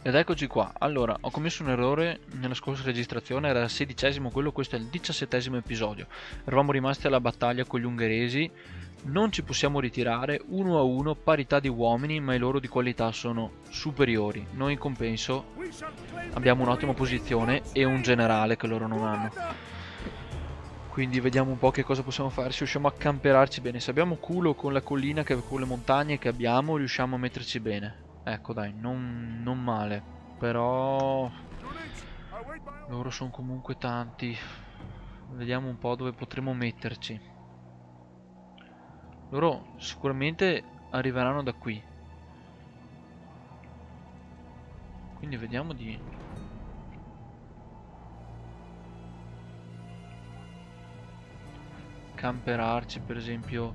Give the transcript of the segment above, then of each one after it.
Ed eccoci qua. Allora, ho commesso un errore nella scorsa registrazione, era il 16esimo quello, questo è il 17esimo episodio. Eravamo rimasti alla battaglia con gli ungheresi, non ci possiamo ritirare, 1-1, parità di uomini, ma i loro di qualità sono superiori. Noi in compenso abbiamo un'ottima posizione e un generale che loro non hanno. Quindi vediamo un po' che cosa possiamo fare, se riusciamo a camperarci bene. Se abbiamo culo con la collina, con le montagne che abbiamo, riusciamo a metterci bene. Ecco dai, non male. Però loro sono comunque tanti. Vediamo un po' dove potremo metterci. Loro sicuramente arriveranno da qui. Quindi vediamo di... camperarci, per esempio.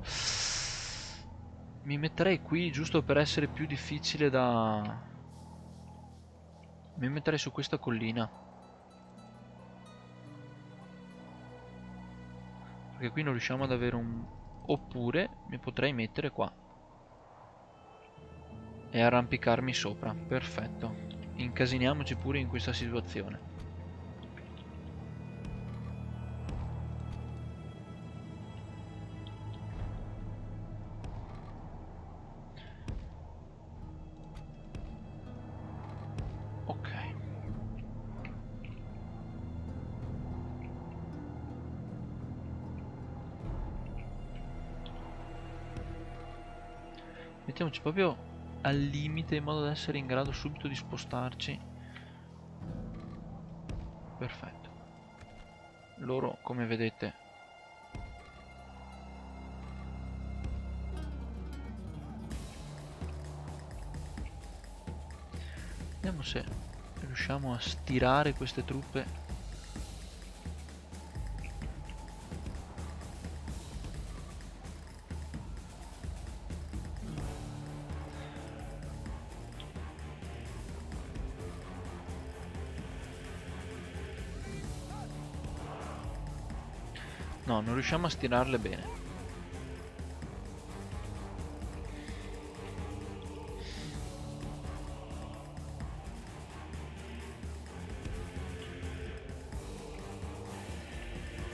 Mi metterei qui giusto per essere più difficile da... Mi metterei su questa collina. Perché qui non riusciamo ad avere un... Oppure mi potrei mettere qua e arrampicarmi sopra. Perfetto. Incasiniamoci pure in questa situazione. Ok. Mettiamoci proprio al limite in modo da essere in grado subito di spostarci. Perfetto. Loro, come vedete, vediamo se riusciamo a stirare queste truppe. No, non riusciamo a stirarle bene.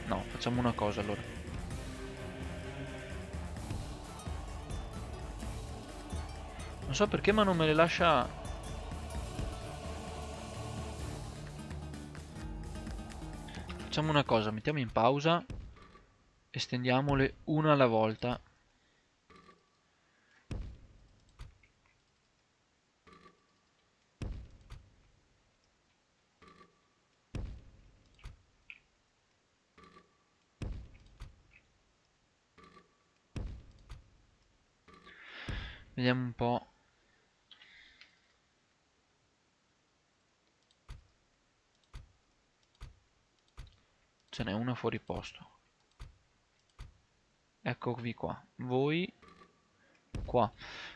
No, facciamo una cosa allora. Non so perché, ma non me le lascia... Facciamo una cosa, mettiamo in pausa e stendiamole una alla volta. Vediamo un po'. Ce n'è una fuori posto. Eccovi qua. Voi qua.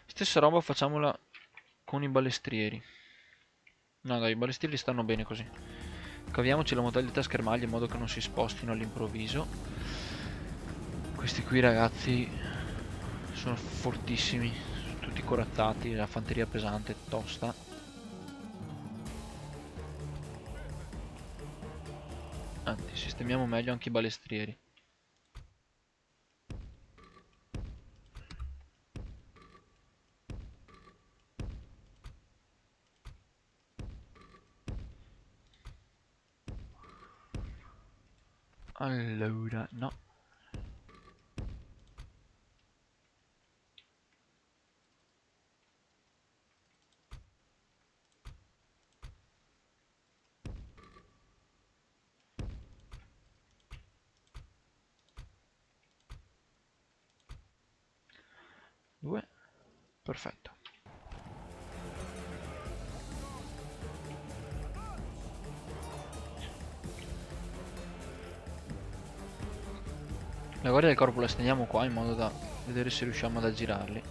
Stessa roba facciamola con i balestrieri. No dai, i balestrieri stanno bene così. Caviamoci la modalità schermaglia in modo che non si spostino all'improvviso. Questi qui ragazzi sono fortissimi, sono tutti corazzati, la fanteria pesante, tosta. Anzi, sistemiamo meglio anche i balestrieri. Allora, no. Due. Perfetto. La guardia del corpo la stendiamo qua in modo da vedere se riusciamo ad aggirarli.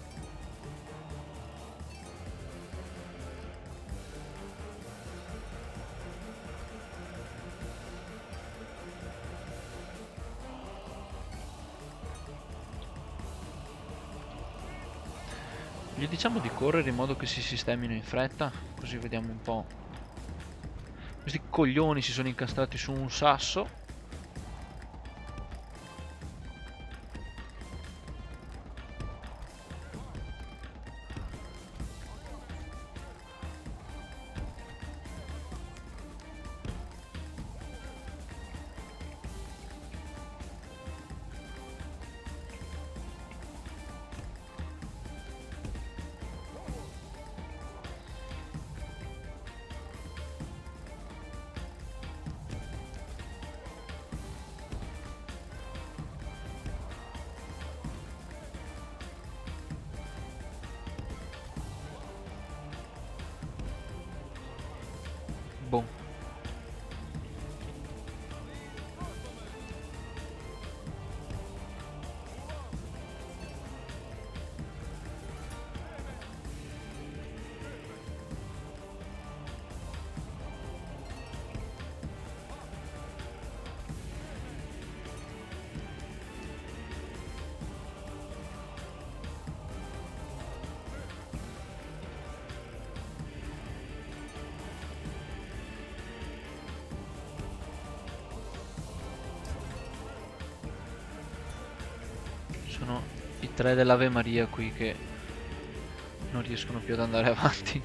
Gli diciamo di correre in modo che si sistemino in fretta, così vediamo un po'. Questi coglioni si sono incastrati su un sasso. Boh. Sono i tre dell'Ave Maria qui che non riescono più ad andare avanti.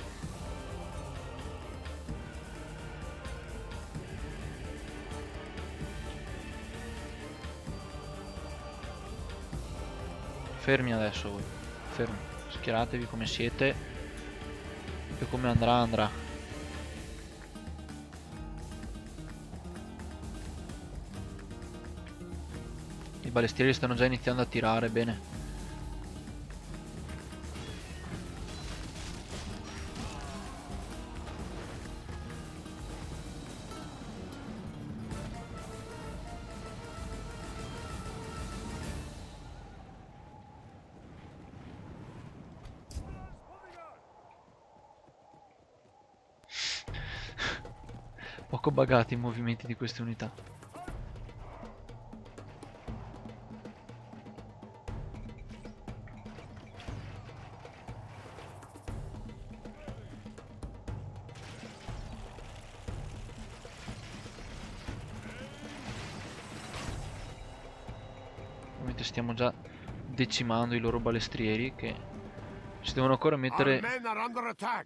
Fermi adesso voi, fermi, schieratevi come siete e come andrà andrà. I balestieri stanno già iniziando a tirare, bene. Poco bugati i movimenti di queste unità. Ovviamente stiamo già decimando i loro balestrieri che si devono ancora mettere.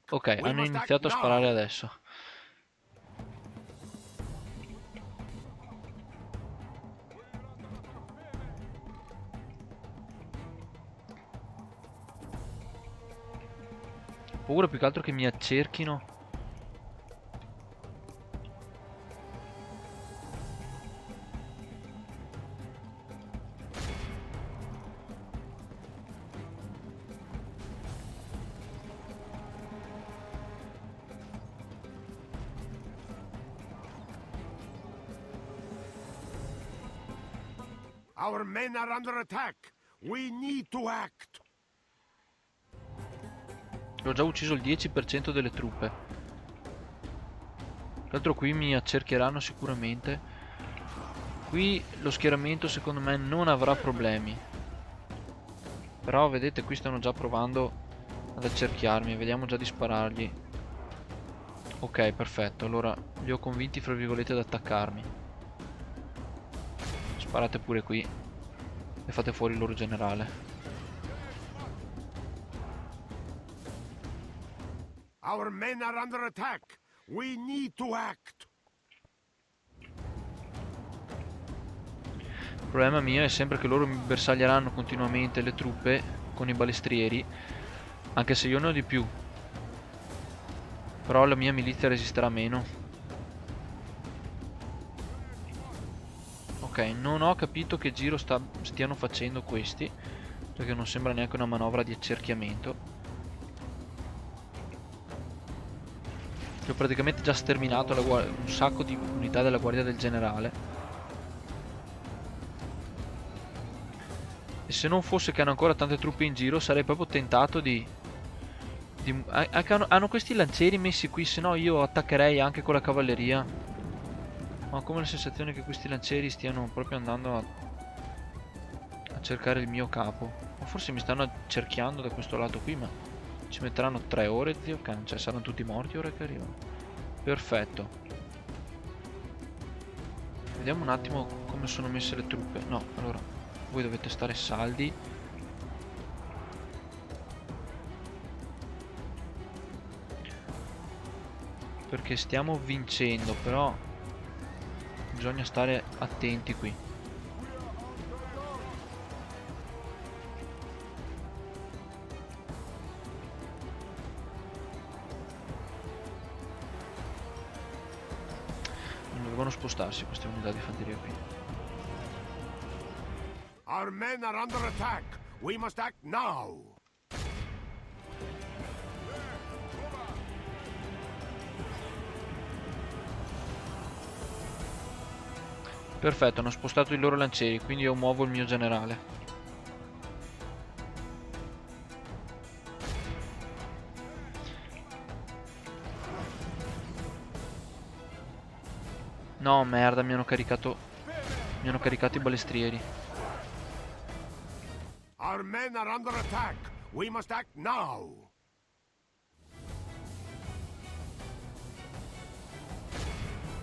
Ok, hanno iniziato a sparare adesso. Ho paura più che altro che mi accerchino. Our men are under attack. We need to act. Ho già ucciso il 10% delle truppe. Tra l'altro qui mi accercheranno sicuramente. Qui lo schieramento secondo me non avrà problemi. Però vedete qui stanno già provando ad accerchiarmi. Vediamo già di sparargli. Ok, perfetto. Allora li ho convinti fra virgolette ad attaccarmi. Sparate pure qui e fate fuori il loro generale. Our men are under attack. We need to act. Il problema mio è sempre che loro mi bersaglieranno continuamente le truppe con i balestrieri, anche se io ne ho di più. Però la mia milizia resisterà meno. Ok, non ho capito che giro stiano facendo questi, perché non sembra neanche una manovra di accerchiamento. Ho praticamente già sterminato un sacco di unità della guardia del generale. E se non fosse che hanno ancora tante truppe in giro, sarei proprio tentato hanno questi lancieri messi qui, se no io attaccherei anche con la cavalleria. Ma ho come la sensazione che questi lancieri stiano proprio andando a cercare il mio capo. O forse mi stanno cerchiando da questo lato qui, ma Ci metteranno 3 ore, zio Cancia. Saranno tutti morti ora che arrivano. Perfetto. Vediamo un attimo come sono messe le truppe. No, allora, voi dovete stare saldi. Perché stiamo vincendo, però bisogna stare attenti qui. Non dovevano spostarsi queste unità di fanteria qui. Our men are under attack. We must act now. Perfetto, hanno spostato i loro lancieri, quindi io muovo il mio generale. No, merda, mi hanno caricato i balestrieri. Our men are under attack. We must act now.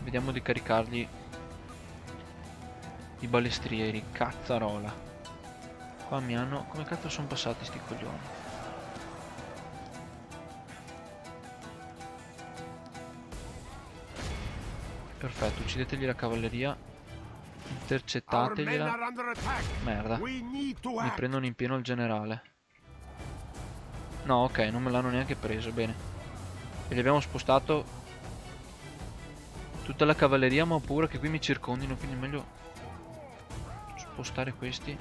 Vediamo di caricargli i balestrieri, cazzarola. Qua mi hanno... Come cazzo sono passati sti coglioni? Perfetto, uccidetegli la cavalleria. Intercettategliela. Merda. Mi prendono in pieno il generale. No, ok, non me l'hanno neanche preso, bene. E gli abbiamo spostato tutta la cavalleria, ma ho paura che qui mi circondino, quindi è meglio spostare questi.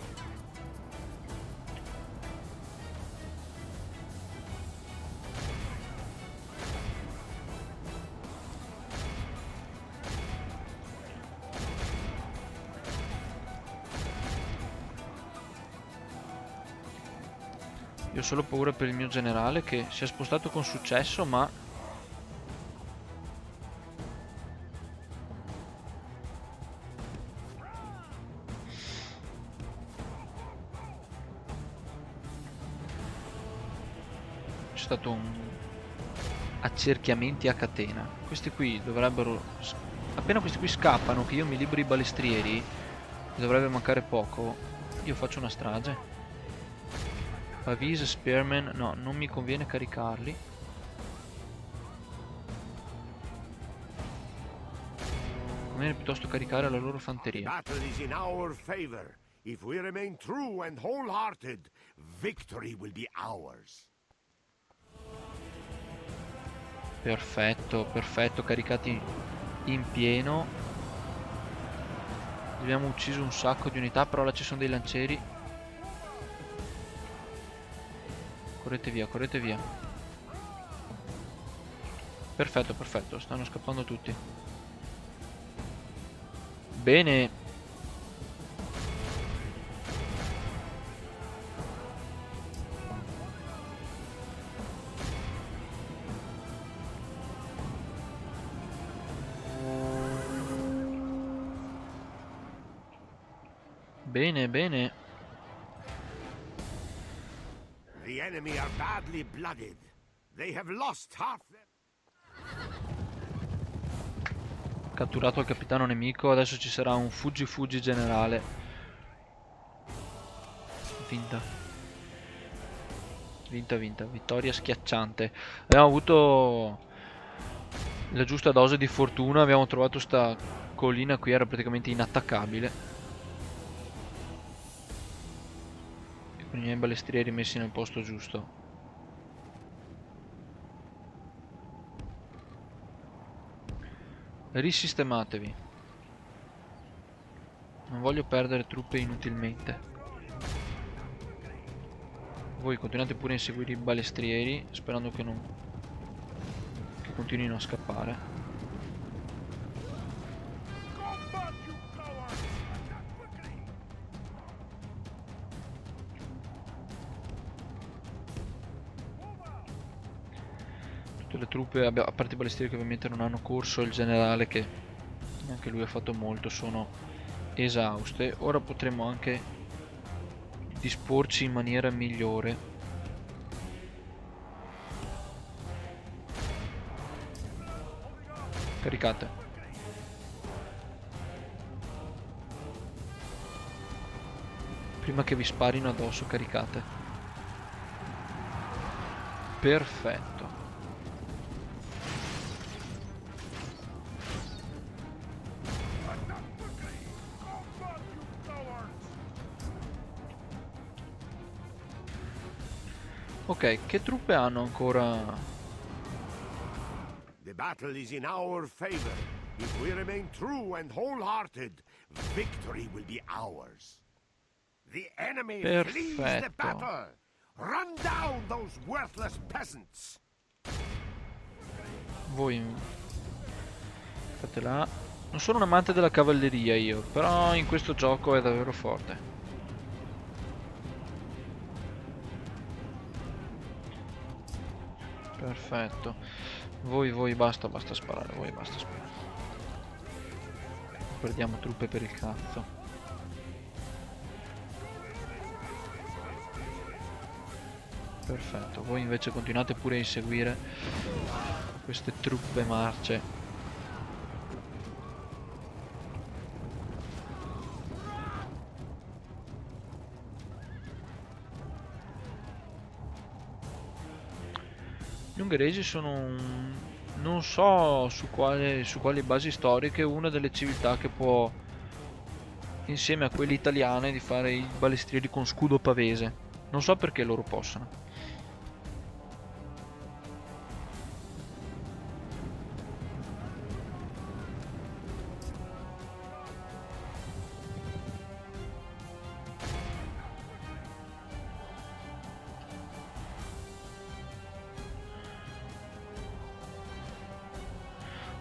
Io ho solo paura per il mio generale che si è spostato con successo, ma c'è stato un accerchiamenti a catena. Questi qui dovrebbero, appena questi qui scappano, che io mi liberi i balestrieri, dovrebbe mancare poco, io faccio una strage. Avvise, Spearman, no, non mi conviene caricarli. Conviene piuttosto caricare la loro fanteria. Battle is in our favor. If we remain true and wholehearted, victory will be ours. Perfetto, perfetto, caricati in pieno. Abbiamo ucciso un sacco di unità, però là ci sono dei lancieri. Correte via, correte via. Perfetto, perfetto, stanno scappando tutti. Bene. Bene, bene. The enemy are badly blooded. They have lost half their... Catturato il capitano nemico, adesso ci sarà un fuggi generale. Vinta. Vinta, vinta, vittoria schiacciante. Abbiamo avuto la giusta dose di fortuna, abbiamo trovato sta collina qui, era praticamente inattaccabile. E con i miei balestrieri messi nel posto giusto. Risistematevi. Non voglio perdere truppe inutilmente. Voi continuate pure a inseguire i balestrieri, sperando che non... che continuino a scappare. Tutte le truppe, a parte i balestrieri che ovviamente non hanno corso, il generale che anche lui ha fatto molto, sono esauste. Ora potremo anche disporci in maniera migliore. Caricate. Prima che vi sparino addosso, caricate. Perfetto. Ok, che truppe hanno ancora? The battle is in our favor. If we remain true and wholehearted, victory will be ours. The enemy flees the Perfetto. battle. Run down those worthless peasants. Voi fate là. Non sono un amante della cavalleria io, però in questo gioco è davvero forte. Perfetto. Voi basta sparare, voi basta sparare. Perdiamo truppe per il cazzo. Perfetto, voi invece continuate pure a inseguire queste truppe marce. Gli ungheresi sono non so su quali basi storiche, una delle civiltà che può, insieme a quelle italiane, di fare i balestrieri con scudo pavese. Non so perché loro possano.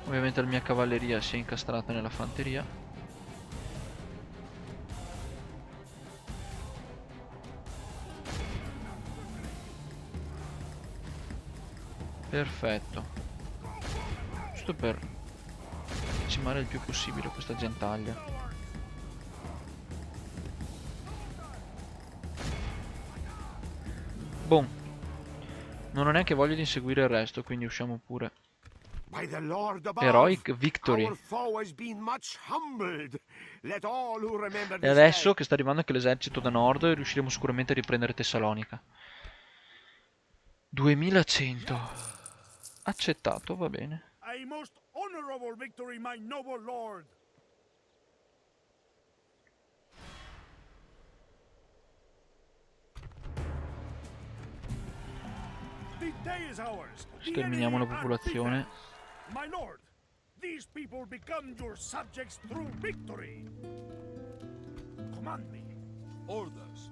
Ovviamente la mia cavalleria si è incastrata nella fanteria. Perfetto. Giusto per decimare il più possibile questa gentaglia. Boom. Non ho neanche voglia di inseguire il resto, quindi usciamo pure. By the Lord above, Heroic victory. our foe has been much humbled. Let all who remember E this adesso day che sta arrivando anche l'esercito da nord, riusciremo sicuramente a riprendere Tessalonica. 2100. Accettato, va bene. A most honorable victory, my noble lord. The day is ours. The Sterminiamo la enemy are popolazione. defeated. My lord, these people become your subjects through victory. Command me. Orders.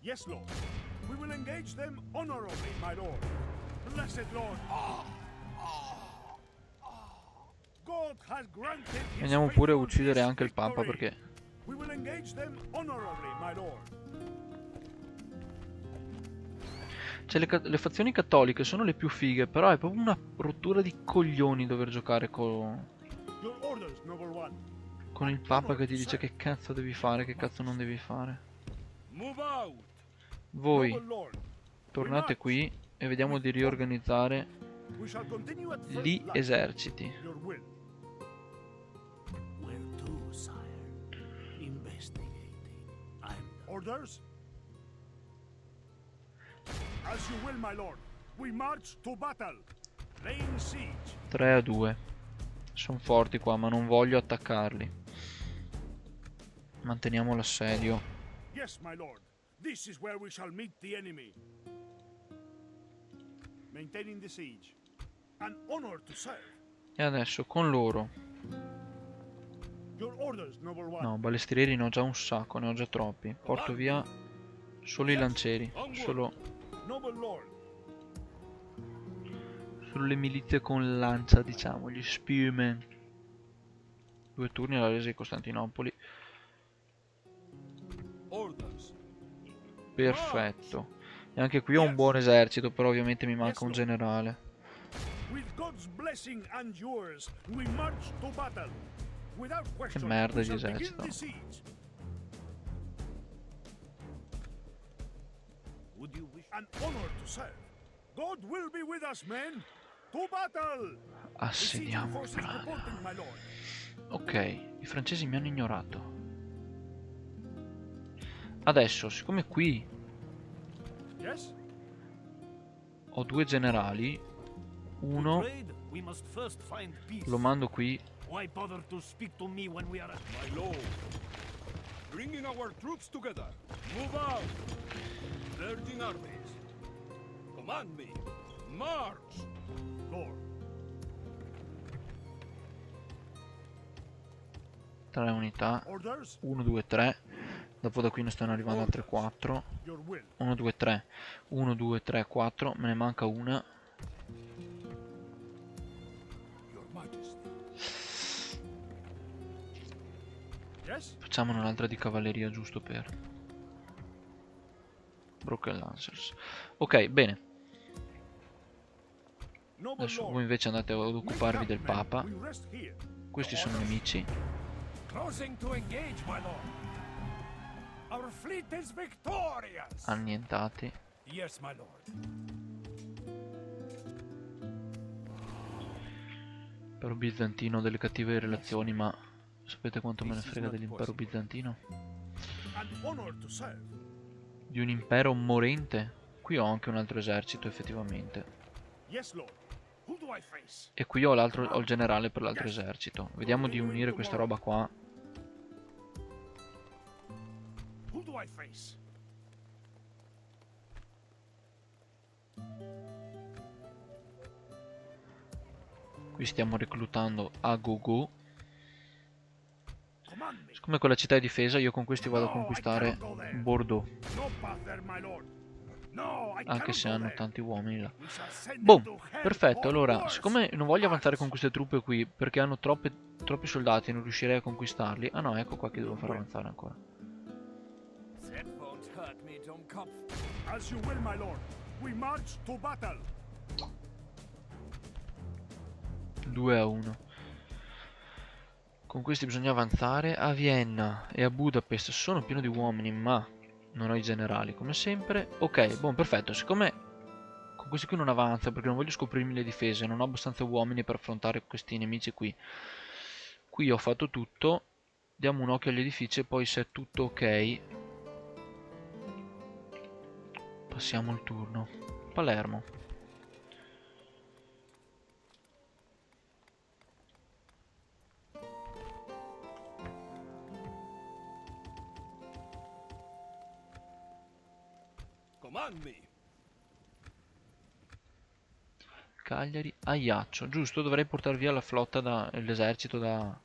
Yes, lord. We will engage them honorably, my lord. Blessed lord. God has granted his Andiamo pure a faithful uccidere this anche il Papa victory. perché We will engage them honorably, my lord. cioè, le fazioni cattoliche sono le più fighe, però è proprio una rottura di coglioni dover giocare Your orders, noble one. con il Papa che ti dice che cazzo devi fare, che cazzo non devi fare. Move out. Voi Noble lord. tornate qui e vediamo di riorganizzare We shall continue at first gli light. eserciti. Your will. Where to, sire? Investigating. Orders? As you will, my lord. We march to battle. Laying siege. 3-2. Sono forti qua, ma non voglio attaccarli. Manteniamo l'assedio. Yes, my lord. This is where we shall meet the enemy. Maintaining the siege. An honor to serve. E adesso con loro. Your orders, noble one. No, balestrieri ne ho già un sacco, ne ho già troppi. Porto via solo i lancieri. Solo Noble lord. le milizie con lancia, diciamo, gli spearmen. 2 turni alla resa di Costantinopoli. Orders. Perfetto. E anche qui ho un buon esercito, però ovviamente mi manca un generale. With God's blessing and yours, we march to battle. Without question, merda we di shall begin esercito. the siege. Would you wish? An honor to serve. God will be with us, men. To battle. Assediamo Forces Praga. reporting, my lord. Ok, i francesi mi hanno ignorato. Adesso, siccome qui Yes? ho 2 generali, uno Trade, we must first find peace. lo mando qui. Why bother to speak to me when we are at My lord. Bringing our troops together. Move out. Merging armies. Command me. March. Lord. 3 unità. Orders. 1, 2, 3. Dopo da qui ne stanno arrivando altre 4. Your will. 1, 2, 3. 1, 2, 3, 4. Me ne manca una. Your Majesty. Yes? Facciamone un'altra di cavalleria giusto per Broken Lancers. Ok, bene. Noble Adesso lord. voi invece andate ad occuparvi del Papa. We rest here. Questi sono nemici. Closing to engage, my lord. Our fleet is victorious. Annientati. Yes, my lord. Impero bizantino, delle cattive relazioni, ma sapete quanto me ne frega dell'impero bizantino? An honor to serve. Di un impero morente? Qui ho anche un altro esercito effettivamente. Yes, lord. Who do I face? E qui ho ho il generale per l'altro esercito. Vediamo di unire questa roba qua. Who do I face? Qui stiamo reclutando a gogo. Command me. Siccome quella città è difesa, io con questi vado a No, conquistare I cannot go there. Bordeaux. No path there, my lord. No, I Anche cannot se go hanno there. tanti uomini là. We shall send Boom, them to hell perfetto. or Allora, worse. siccome non voglio avanzare con March. queste truppe qui, perché hanno troppi soldati e non riuscirei a conquistarli. Ah no, ecco qua che devo far avanzare ancora. That won't hurt me, Dummkopf. As you will, my lord. We march to battle. 2-1. Con questi bisogna avanzare a Vienna e a Budapest. Sono pieno di uomini, ma non ho i generali, come sempre. Ok, buon, perfetto. Siccome con questi qui non avanza, perché non voglio scoprirmi le difese, non ho abbastanza uomini per affrontare questi nemici qui. Qui ho fatto tutto. Diamo un occhio agli edifici e poi se è tutto ok passiamo il turno. Palermo. Command me. Cagliari, Ajaccio. Giusto, dovrei portare via la flotta l'esercito da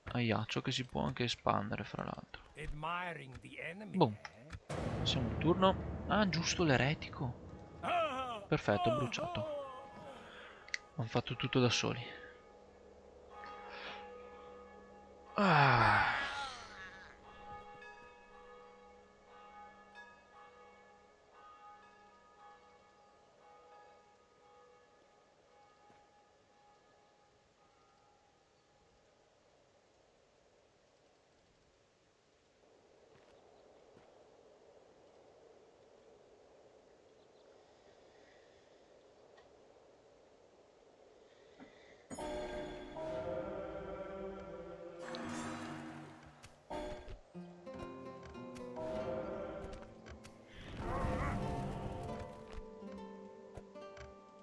Ajaccio, che si può anche espandere fra l'altro. Admiring the enemy. Boom. Passiamo il turno. Ah, giusto, l'eretico. Perfetto, bruciato. Hanno fatto tutto da soli. Ah.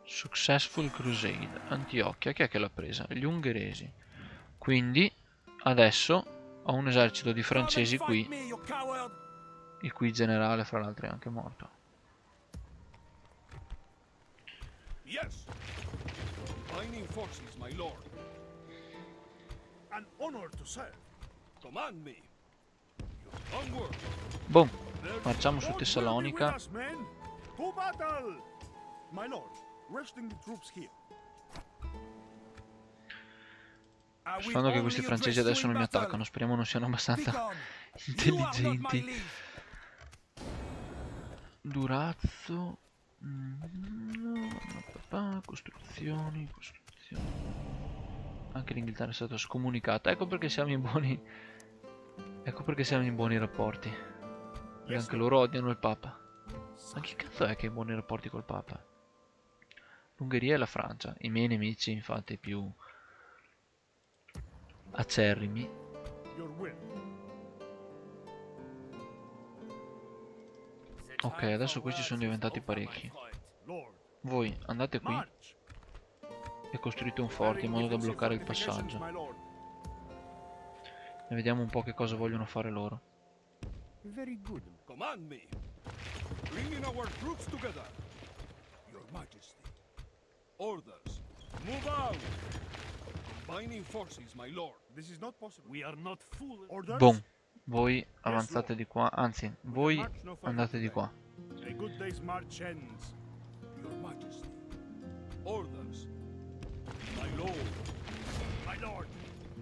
Successful Crusade, Antiochia, chi è che l'ha presa? Gli ungheresi. Quindi adesso ho un esercito di francesi qui, Me, you coward. il cui generale fra l'altro è anche morto. Yes. Combining forces, my lord. An honor to serve. Command me. Your onward. Boom, marciamo su God will be Tessalonica. with us, men. To battle. My lord, resting the troops here. Sperando che questi francesi adesso non mi attaccano, speriamo non siano abbastanza intelligenti. Durazzo. Costruzioni. Anche l'Inghilterra è stata scomunicata. Ecco perché siamo in buoni. Ecco perché siamo in buoni rapporti. Perché anche loro odiano il Papa. Ma chi cazzo è che ha buoni rapporti col Papa? L'Ungheria e la Francia, i miei nemici infatti più acerrimi. Your will. Ok, adesso questi sono diventati parecchi. Lord. Voi andate qui March. e costruite un forte in modo da bloccare il passaggio. My lord. E vediamo un po' che cosa vogliono fare loro. Very good. Command me. Bringing our troops together. Your Majesty. Orders. Move out. Combining forces, my lord. This is not possible. We are not fools. Orders? Boom. Voi avanzate di qua, anzi, voi andate di qua. A good day's march ends. Your Majesty. Orders. My lord. My lord.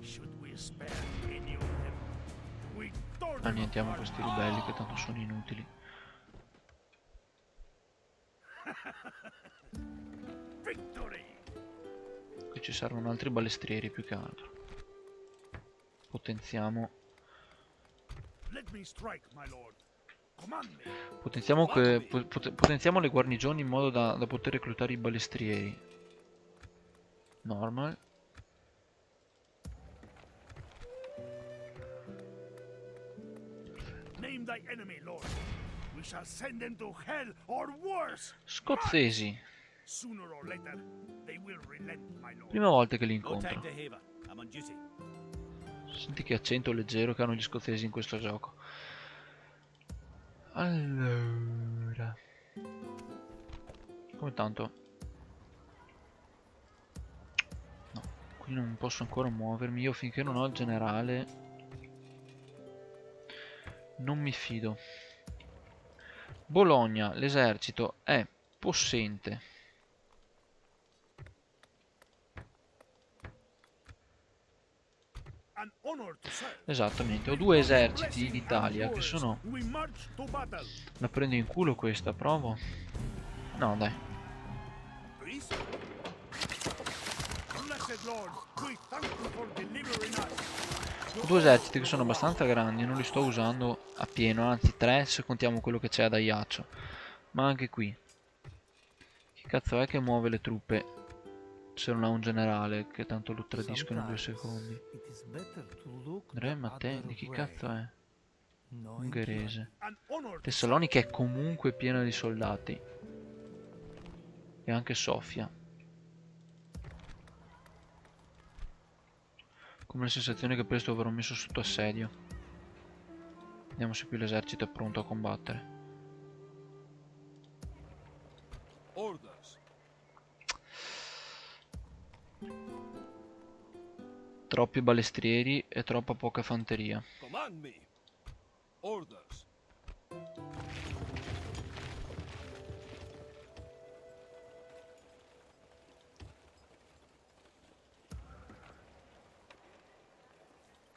Should we spare any of them? We tore them Annientiamo apart. questi ribelli che tanto sono inutili. Victory. Qui ci servono altri balestrieri più che altro. Potenziamo. Let me strike, my lord. Command me. Potenziamo le guarnigioni in modo da poter reclutare i balestrieri. Normal. Name thy enemy, lord. We shall send them to hell or worse. Scozzesi. Sooner or later, they will relent, my lord. Prima volta che li No time incontro. to haver. I'm on duty. Senti che accento leggero che hanno gli scozzesi in questo gioco. Allora. Come tanto. No, qui non posso ancora muovermi. Io finché non ho il generale non mi fido. Bologna, l'esercito è possente. An honor to serve. Esattamente, ho due eserciti d'Italia che sono... We march to battle. La prendo in culo questa, provo. No, dai. Blessed lord, we thank you for delivering us. Ho due eserciti che sono abbastanza grandi, non li sto usando a pieno, anzi tre se contiamo quello che c'è ad Ajaccio. Ma anche qui. Chi cazzo è che muove le truppe se non ha un generale che tanto lo tradiscono in 2 secondi? Re Mattei, di chi cazzo è? Ungherese. An honor to Tessalonica è comunque piena di soldati. E anche Sofia. Come la sensazione che presto avrò messo sotto assedio. Vediamo se qui l'esercito è pronto a combattere. Orders. Troppi balestrieri e troppa poca fanteria. Command me. Orders.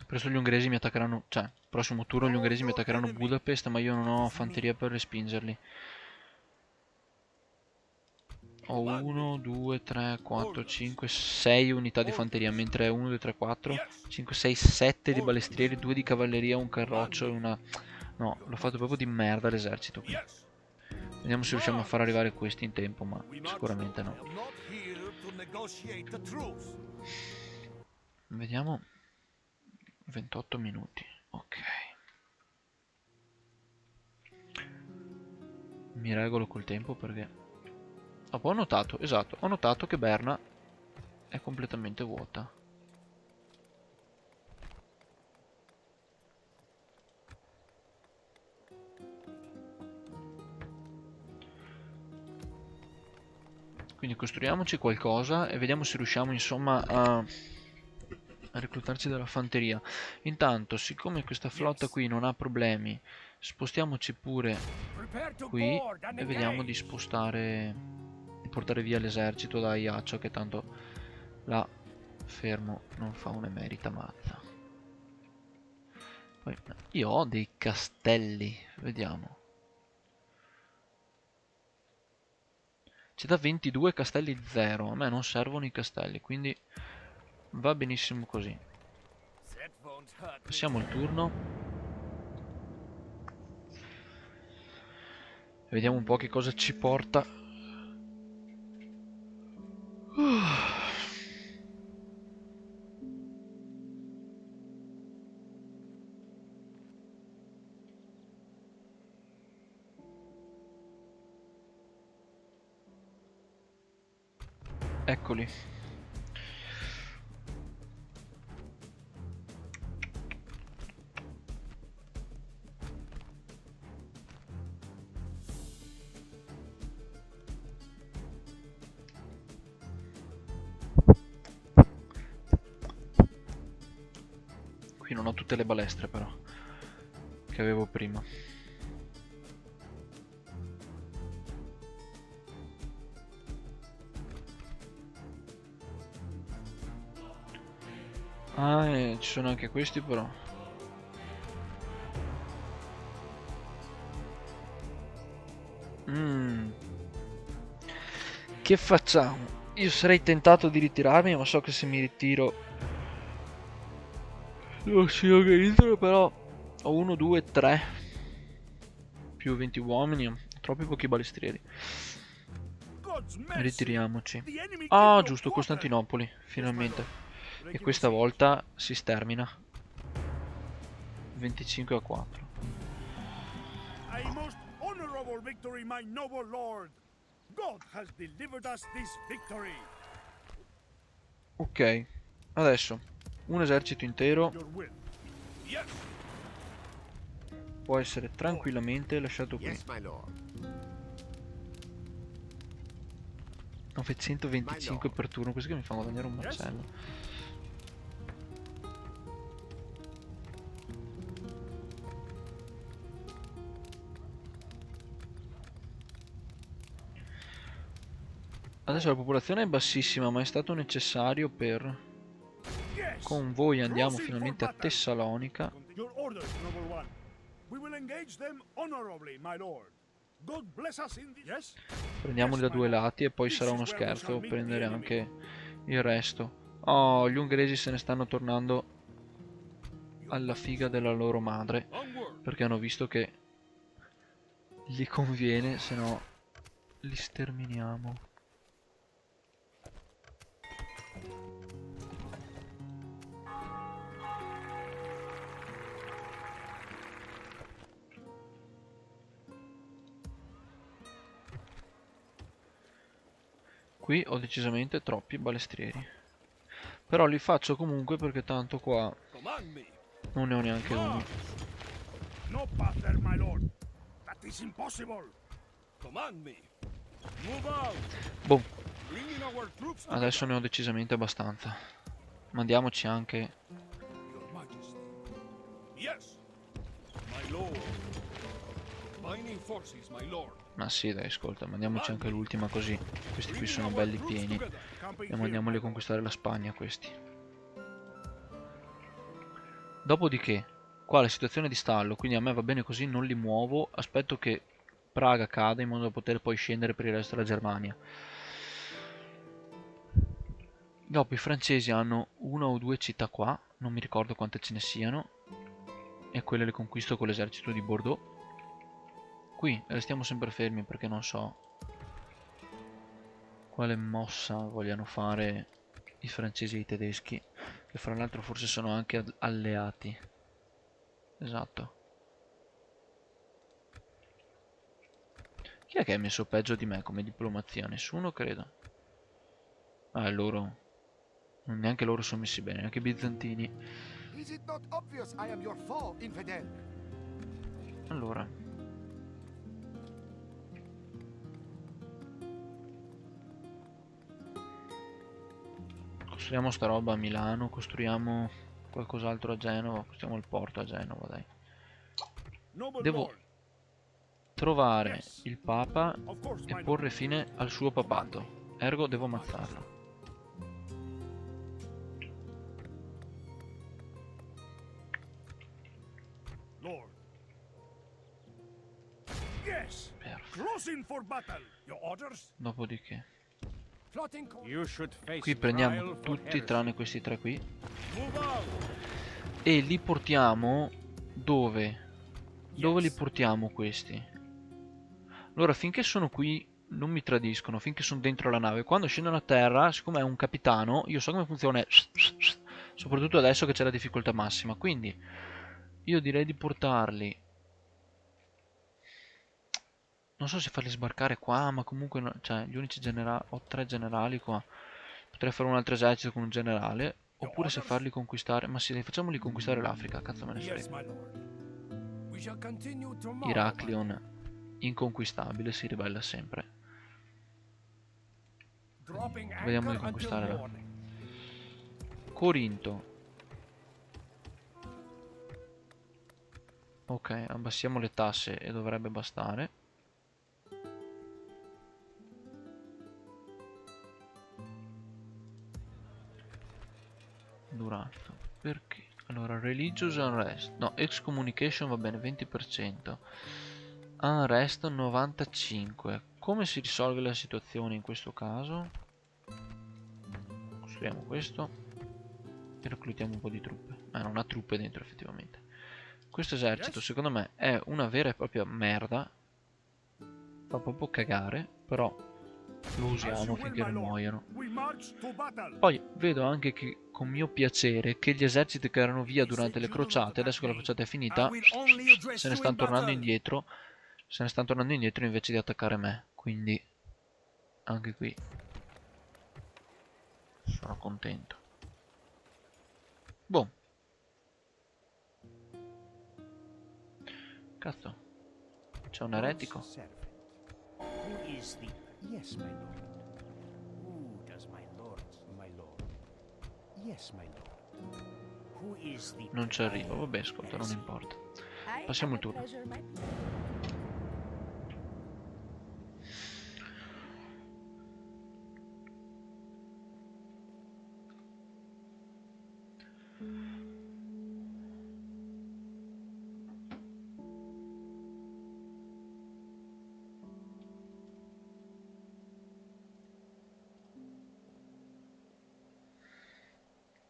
Presto gli ungheresi mi attaccheranno, cioè, prossimo turno gli ungheresi mi attaccheranno Budapest, ma io non ho fanteria per respingerli. Ho 1, 2, 3, 4, 5, 6 unità di fanteria, mentre 1, 2, 3, 4, 5, 6, 7 di balestrieri, 2 di cavalleria, un carroccio e una... No, l'ho fatto proprio di merda l'esercito qui. Yes. Vediamo se riusciamo a far arrivare questi in tempo, ma sicuramente I no. am not here to negotiate the truce. Vediamo. 28 minuti. Ok. Mi regolo col tempo perché... Ah, poi ho notato, esatto, ho notato che Berna è completamente vuota. Quindi costruiamoci qualcosa e vediamo se riusciamo insomma a reclutarci della fanteria. Intanto, siccome questa flotta qui non ha problemi, spostiamoci pure qui e vediamo di spostare, di portare via l'esercito da Ajaccio, che tanto là fermo non fa un'emerita mazza. Poi, io ho dei castelli, vediamo. Ci dà 22 castelli 0, a me non servono i castelli, quindi va benissimo così. That won't hurt me. Passiamo il turno. Vediamo un po' che cosa ci porta. Eccoli. Qui non ho tutte le balestre però che avevo prima. Ah, ci sono anche questi però. Che facciamo? Io sarei tentato di ritirarmi, ma so che se mi ritiro non si organizzano, però ho 1, 2, 3 più 20 uomini, ho troppi pochi balestrieri. God's mercy. Ritiriamoci. The enemy Ah, give giusto, no quarter. Costantinopoli, Yes, my finalmente. lord. E questa volta si stermina. 25-4. A most honorable victory, my noble lord. God has delivered us this victory. Ok, adesso un esercito intero Your will. Yes. può essere tranquillamente lasciato qui. Yes, my lord. 925 per turno, questi che mi fanno guadagnare un macello. Adesso la popolazione è bassissima, ma è stato necessario per... Yes. Con voi andiamo Proceed finalmente a for battle. Tessalonica. Your orders, noble one. We will engage them honorably, my lord. God bless us in this. Yes. Prendiamoli da due lati e poi sarà uno scherzo prendere anche il resto. Oh, gli ungheresi se ne stanno tornando alla figa della loro madre, perché hanno visto che gli conviene, se no li sterminiamo. Qui ho decisamente troppi balestrieri, però li faccio comunque perché tanto qua non ne ho neanche uno. No pater, my lord. That is impossible. Command me. Move out. Boh, Bringing our troops to adesso ne ho decisamente abbastanza. Mandiamoci anche... Your Majesty. Yes. My lord. Binding forces, my lord. Ma sì, dai, ascolta, mandiamoci anche l'ultima così. Questi qui sono belli pieni. E mandiamoli a conquistare la Spagna, questi. Dopodiché, qua la situazione è di stallo, quindi a me va bene così, non li muovo. Aspetto che Praga cada in modo da poter poi scendere per il resto della Germania. Dopo i francesi hanno una o due città qua, non mi ricordo quante ce ne siano. E quelle le conquisto con l'esercito di Bordeaux. Qui restiamo sempre fermi perché non so quale mossa vogliano fare i francesi e i tedeschi, che fra l'altro forse sono anche alleati. Esatto. Chi è che è messo peggio di me come diplomazia? Nessuno, credo. Loro. Neanche loro sono messi bene, neanche i bizantini. Is it not obvious I am your foe, infidel? Allora. Costruiamo sta roba a Milano, costruiamo qualcos'altro a Genova, costruiamo il porto a Genova, dai. Devo trovare il Papa e porre fine al suo papato, ergo devo ammazzarlo. Lord. Yes. Perfetto. Closing for battle. Your orders? Dopodiché, You should face qui trial prendiamo for tutti heresy. tranne questi tre qui Move out. e li portiamo dove? Dove li portiamo questi? Allora, finché sono qui non mi tradiscono, finché sono dentro la nave. Quando scendono a terra, siccome è un capitano, io so come funziona, soprattutto adesso che c'è la difficoltà massima. Quindi io direi di portarli. Non so se farli sbarcare qua, ma comunque cioè, gli unici generali, ho 3 generali qua. Potrei fare un altro esercito con un generale, oppure se farli conquistare, ma sì, facciamoli conquistare l'Africa, cazzo me ne Yes, frega. my lord. We shall continue tomorrow. my lord. Iraclion, inconquistabile, si ribella sempre. Dropping Vediamo di anchor until conquistare là. morning. Corinto. Ok, abbassiamo le tasse e dovrebbe bastare. Durata. Perché? Allora, religious unrest. No, excommunication va bene, 20%. Unrest 95. Come si risolve la situazione in questo caso? Costruiamo questo e reclutiamo un po' di truppe. Non ha truppe dentro effettivamente. Questo esercito secondo me è una vera e propria merda. Fa proprio cagare, però lo As usiamo you will, finché my non lord. muoiono. We march to battle. Poi vedo anche che con mio piacere che gli eserciti che erano via durante le crociate, adesso che la crociata è finita, se ne stanno tornando indietro. Se ne stanno tornando indietro invece di attaccare me. Quindi anche qui sono contento. Boh. Cazzo. C'è un eretico. Who is the... Yes, my lord. Who does my lord... My lord. Yes, my lord. Who is the... Non ci arrivo. Vabbè, ascolta, non importa. Passiamo il turno.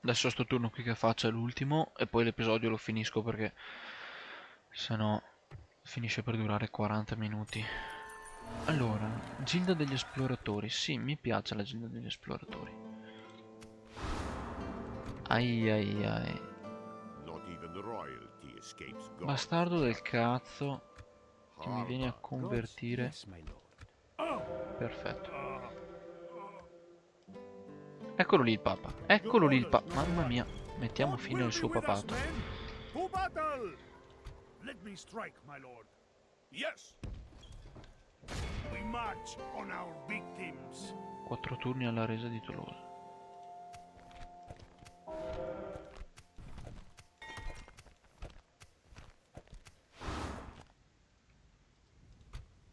Adesso sto turno qui che faccio è l'ultimo e poi l'episodio lo finisco perché se no finisce per durare 40 minuti. Allora, Gilda degli esploratori. Sì, mi piace la Gilda degli esploratori. Ai ai ai. Not even royalty escapes God. Bastardo del cazzo che mi viene a convertire. Yes, my lord. Perfetto. Eccolo lì il papa. Eccolo lì il papa. Mamma mia. Mettiamo God fine will al be suo with us, papato. men. To battle. Let me strike, my lord. Yes. We march on our victims. 4 turni alla resa di Toulouse.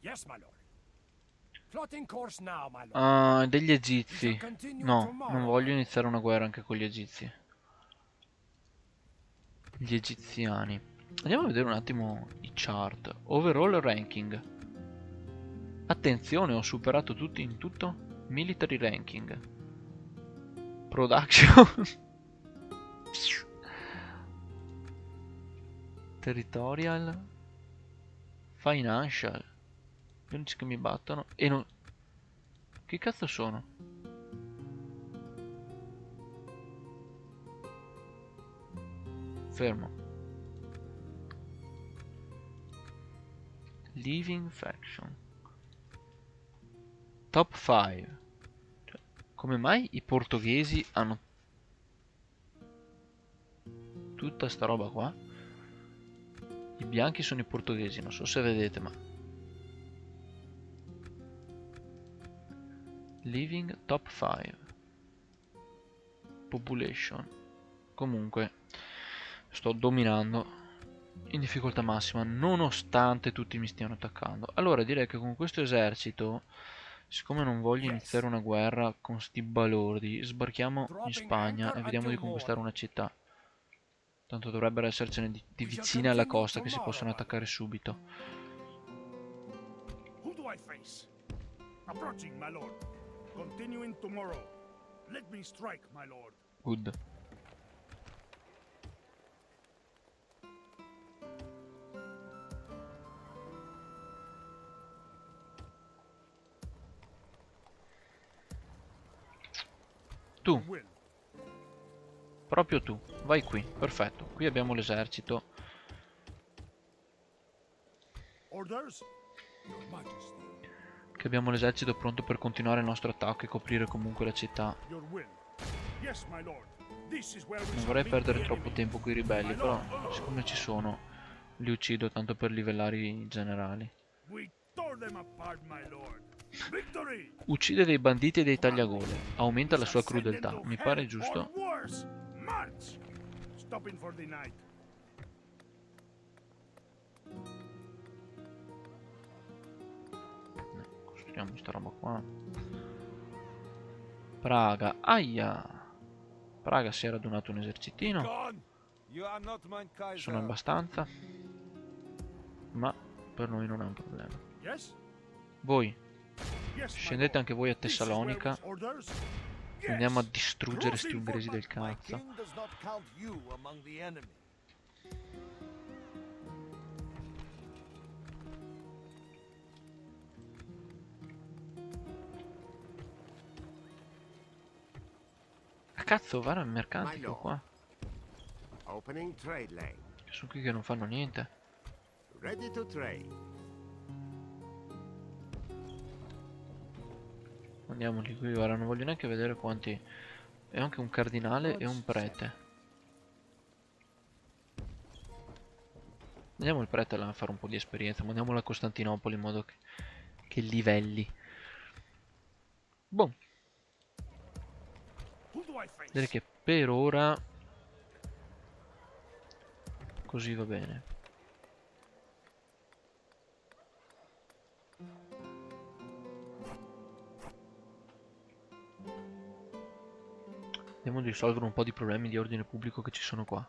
Yes, my lord. Plotting course now, my lord. Ah, degli egizi. No, non voglio iniziare una guerra anche con gli egizi. Gli egiziani. Andiamo a vedere un attimo i chart. Overall ranking. Attenzione, ho superato tutti in tutto. Military ranking. Production. Territorial. Financial. Gli unici che mi battono. E non... Che cazzo sono? Fermo. Living faction. Top 5. Cioè, come mai i portoghesi hanno tutta sta roba qua? I bianchi sono i portoghesi, non so se vedete, ma Living top 5. Population. Comunque sto dominando in difficoltà massima nonostante tutti mi stiano attaccando. Allora direi che con questo esercito, siccome non voglio iniziare una guerra con sti balordi, sbarchiamo in Spagna e vediamo di conquistare una città. Tanto dovrebbero essercene di vicine alla costa che si possono attaccare subito. Who do I face? Approaching, my lord. Continuing tomorrow. Let me strike, my lord. Good. Tu. Proprio tu. Vai qui. Perfetto. Qui abbiamo l'esercito. Orders? Your Majesty. Che abbiamo l'esercito pronto per continuare il nostro attacco e coprire comunque la città. Your will. Yes, my lord. This is where we Non shall vorrei meet perdere the troppo enemy. tempo con i ribelli, però siccome ci sono, li uccido tanto per livellare i generali. We tore them apart, my lord. Victory! Uccide dei banditi e dei tagliagole. Aumenta la sua crudeltà. Mi pare giusto. Or worse. March! Stopping for the night. Costruiamo sta roba qua. Praga. Aia. Praga si è radunato un esercitino. Gone! You are not mein Kaiser. Sono abbastanza. Ma per noi non è un problema. Yes? Voi Yes, my scendete lord. anche voi a This is where Tessalonica. we orders? Andiamo a Yes. distruggere sti Cruising for ungheresi del My cazzo. king does not count you among the enemy. Ah cazzo, guarda il mercantico qua. Opening trade lane. Sono qui che non fanno niente. Ready to trade. Andiamoli qui, guarda, non voglio neanche vedere quanti. È anche un cardinale e un prete. Andiamo il prete là a fare un po' di esperienza. Mandiamolo a Costantinopoli in modo che livelli. Boh, Who do I face? direi che per ora così va bene. Andiamo a risolvere un po' di problemi di ordine pubblico che ci sono qua.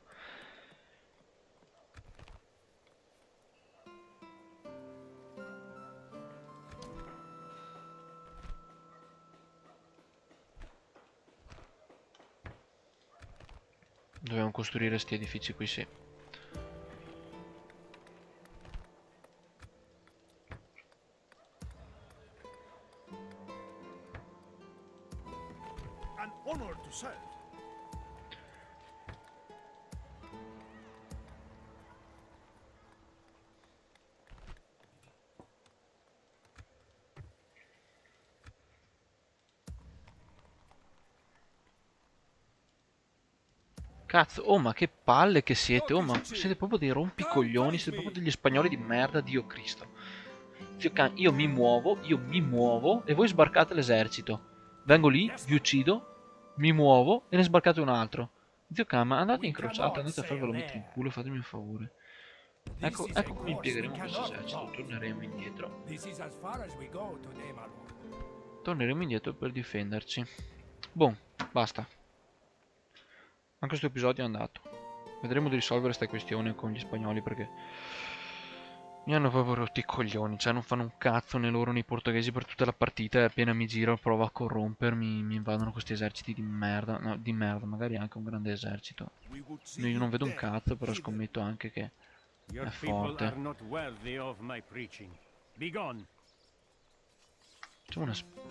Dobbiamo costruire sti edifici qui, sì. An honor to serve. Cazzo, oh ma che palle che siete, oh ma siete proprio dei rompicoglioni, siete proprio degli spagnoli di merda, Dio Cristo. Io mi muovo e voi sbarcate l'esercito. Vengo lì, vi uccido, mi muovo e ne sbarcate un altro. Zio ma andate in crociata, andate a farvelo mettere in culo, fatemi un favore. Ecco come impiegheremo questo esercito, torneremo indietro. This is as far as we go today, my lord. Torneremo indietro per difenderci. Boh, basta. Anche questo episodio è andato. Vedremo di risolvere questa questione con gli spagnoli perché mi hanno proprio rotti i coglioni. Cioè non fanno un cazzo né loro né i portoghesi per tutta la partita e appena mi giro provo a corrompermi, mi invadono questi eserciti di merda. No, di merda, magari anche un grande esercito. Io non vedo un cazzo, però scommetto anche che è forte. Facciamo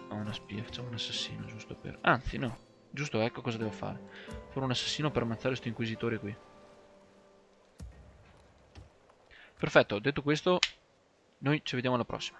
una spia, facciamo un assassino giusto per... Anzi no, giusto, ecco cosa devo fare. Fare un assassino per ammazzare questo inquisitore qui. Perfetto, detto questo, noi ci vediamo alla prossima.